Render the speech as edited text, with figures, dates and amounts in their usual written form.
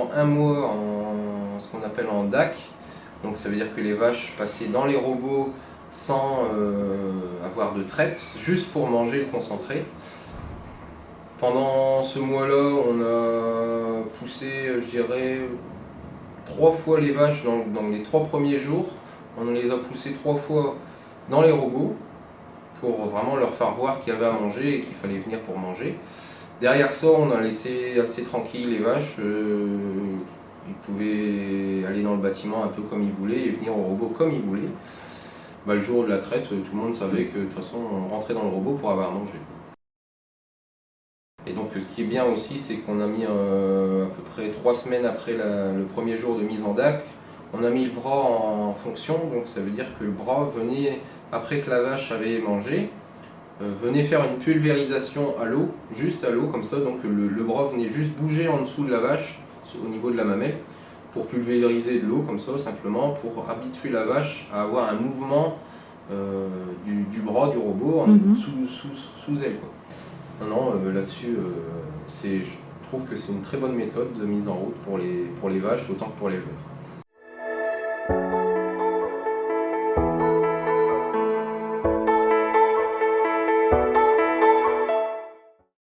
pendant un mois en ce qu'on appelle en DAC. Donc ça veut dire que les vaches passaient dans les robots sans avoir de traite, juste pour manger le concentré. Pendant ce mois-là, on a poussé, je dirais, 3 fois les vaches dans les 3 premiers jours. On les a poussées 3 fois dans les robots pour vraiment leur faire voir qu'il y avait à manger et qu'il fallait venir pour manger. Derrière ça, on a laissé assez tranquille les vaches. Ils pouvaient aller dans le bâtiment un peu comme ils voulaient et venir au robot comme ils voulaient. Le jour de la traite, tout le monde savait que de toute façon on rentrait dans le robot pour avoir à manger. Et donc ce qui est bien aussi, c'est qu'on a mis à peu près 3 semaines après le premier jour de mise en DAC, on a mis le bras en fonction, donc ça veut dire que le bras venait, après que la vache avait mangé, venait faire une pulvérisation à l'eau, juste à l'eau comme ça, donc le bras venait juste bouger en dessous de la vache, au niveau de la mamelle, pour pulvériser de l'eau comme ça, simplement, pour habituer la vache à avoir un mouvement du bras du robot sous elle, quoi. Non, là-dessus, je trouve que c'est une très bonne méthode de mise en route pour les vaches autant que pour l'éleveur.